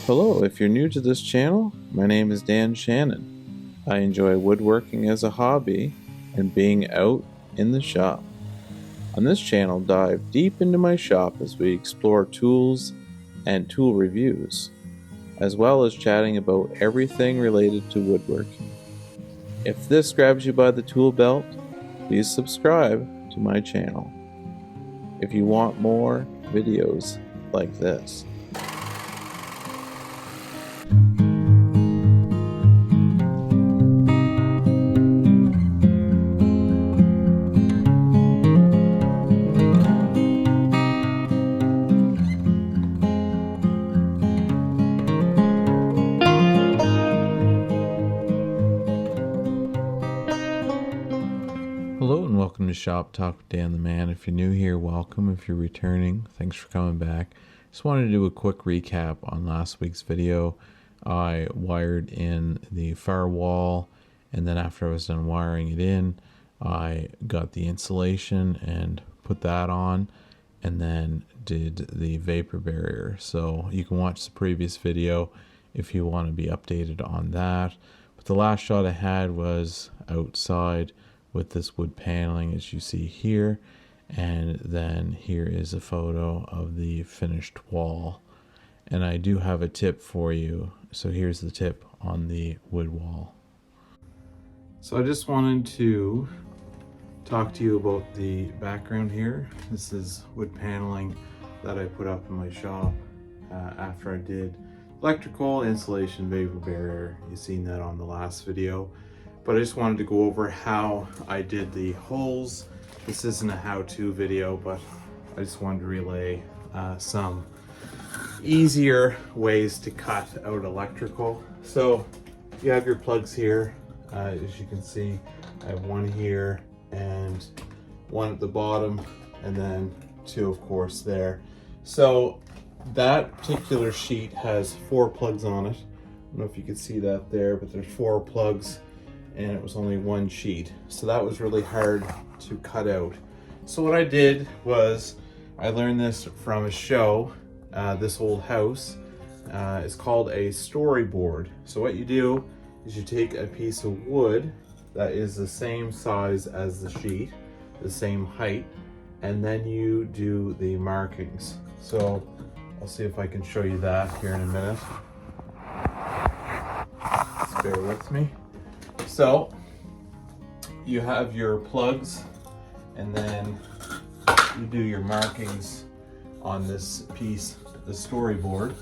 Hello, if you're new to this channel, my name is Dan Shannon. I enjoy woodworking as a hobby and being out in the shop. On this channel, dive deep into my shop as we explore tools and tool reviews, as well as chatting about everything related to woodworking. If this grabs you by the tool belt, please subscribe to my channel if you want more videos like this. Hello and welcome to Shop Talk with Dan the Man. If you're new here, welcome. If you're returning, thanks for coming back. Just wanted to do a quick recap on last week's video. I wired in the firewall, and then after I was done wiring it in, I got the insulation and put that on, and then did the vapor barrier. So you can watch the previous video if you want to be updated on that. But the last shot I had was outside with this wood paneling, as you see here, and then here is a photo of the finished wall. And I do have a tip for you. So here's the tip on the wood wall. So I just wanted to talk to you about the background here. This is wood paneling that I put up in my shop after I did electrical, insulation, vapor barrier. You've seen that on the last video. But I just wanted to go over how I did the holes. This isn't a how-to video, but I just wanted to relay some easier ways to cut out electrical. So you have your plugs here. As you can see, I have one here and one at the bottom, and then two, of course, there. So that particular sheet has 4 plugs on it. I don't know if you can see that there, but there's 4 plugs, and it was only one sheet. So that was really hard to cut out. So what I did was, I learned this from a show, This Old House. It's called a storyboard. So what you do is you take a piece of wood that is the same size as the sheet, the same height, and then you do the markings. So I'll see if I can show you that here in a minute. Just bear with me. So you have your plugs, and then you do your markings on this piece, the storyboard.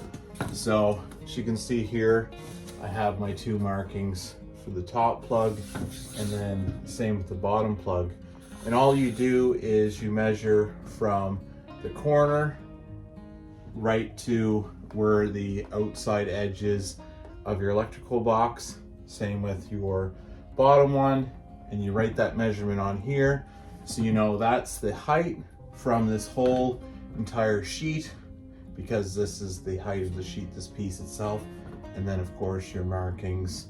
So as you can see here, I have my 2 markings for the top plug, and then same with the bottom plug. And all you do is you measure from the corner right to where the outside edge is of your electrical box. Same with your bottom one, and you write that measurement on here, so you know that's the height from this whole entire sheet, because this is the height of the sheet, this piece itself. And then of course your markings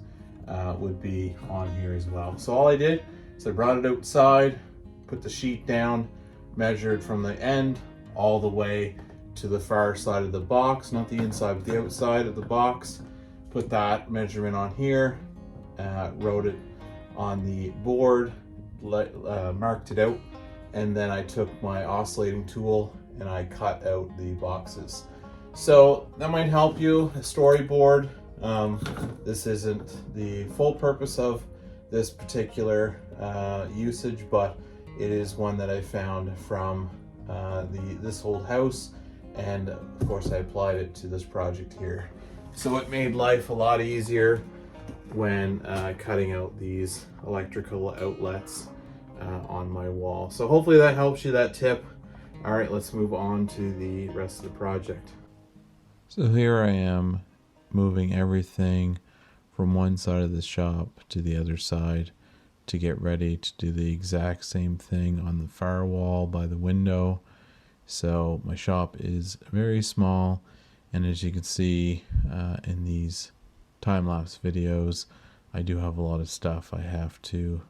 would be on here as well. So all I did is I brought it outside, put the sheet down, measured from the end all the way to the far side of the box, not the inside but the outside of the box, put that measurement on here, wrote it on the board, marked it out, and then I took my oscillating tool and I cut out the boxes. So that might help you, a storyboard. This isn't the full purpose of this particular usage, but it is one that I found from This Old House, and of course I applied it to this project here. So it made life a lot easier when cutting out these electrical outlets on my wall. So hopefully that helps you, that tip. All right, let's move on to the rest of the project. So here I am moving everything from one side of the shop to the other side to get ready to do the exact same thing on the firewall by the window. So my shop is very small, and as you can see in these time-lapse videos, I do have a lot of stuff I have to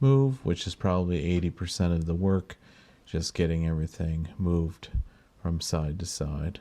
move, which is probably 80% of the work, just getting everything moved from side to side.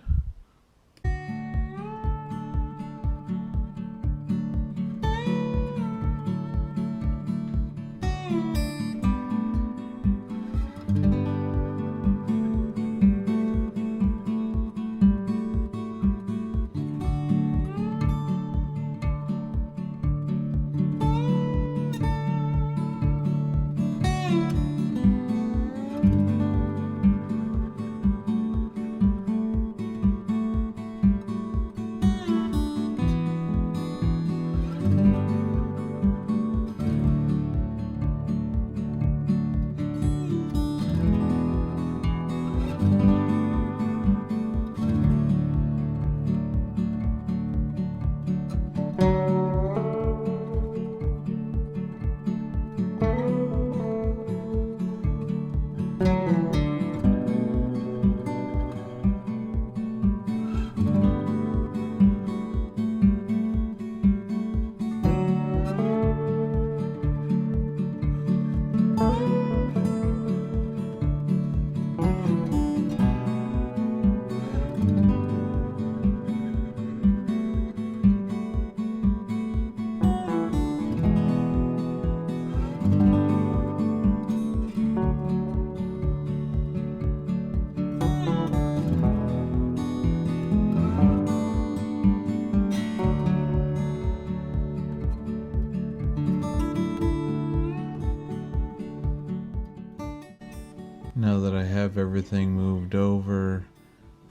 everything moved over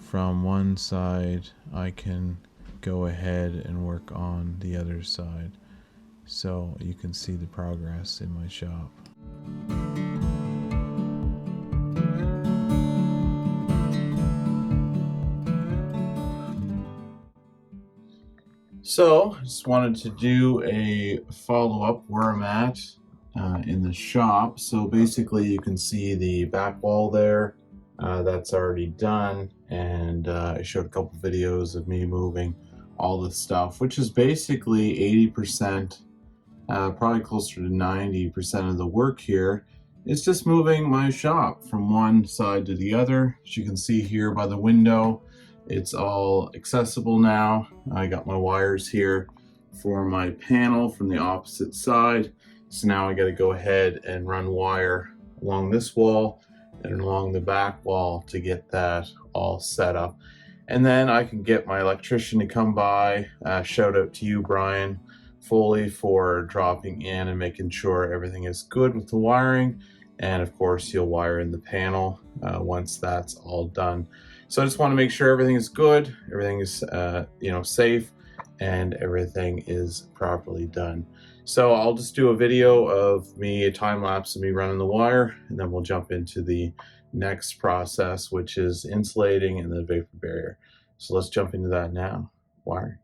from one side, I can go ahead and work on the other side. So you can see the progress in my shop. So I just wanted to do a follow-up where I'm at in the shop. So basically you can see the back wall there. That's already done, and I showed a couple videos of me moving all the stuff, which is basically 80%, probably closer to 90% of the work here. It's just moving my shop from one side to the other. As you can see here by the window, it's all accessible now. I got my wires here for my panel from the opposite side. So now I got to go ahead and run wire along this wall and along the back wall to get that all set up. And then I can get my electrician to come by. Shout out to you, Brian Foley, for dropping in and making sure everything is good with the wiring. And of course, you'll wire in the panel once that's all done. So I just want to make sure everything is good, everything is safe, and everything is properly done. So I'll just do a video of me, a time lapse of me running the wire, and then we'll jump into the next process, which is insulating and the vapor barrier. So let's jump into that now. Wiring.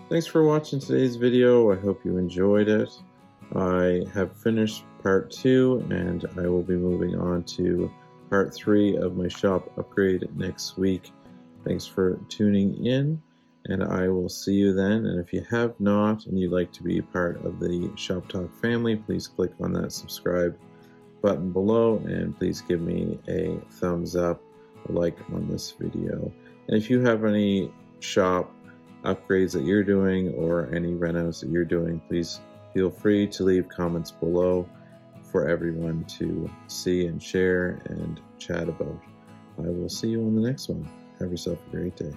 Thanks for watching today's video. I hope you enjoyed it. I have finished part 2 and I will be moving on to part 3 of my shop upgrade next week. Thanks for tuning in, and I will see you then. And if you have not and you'd like to be part of the Shop Talk family, please click on that subscribe button below, and please give me a thumbs up, a like on this video. And if you have any shop upgrades that you're doing or any renos that you're doing, please feel free to leave comments below for everyone to see and share and chat about. I will see you on the next one. Have yourself a great day.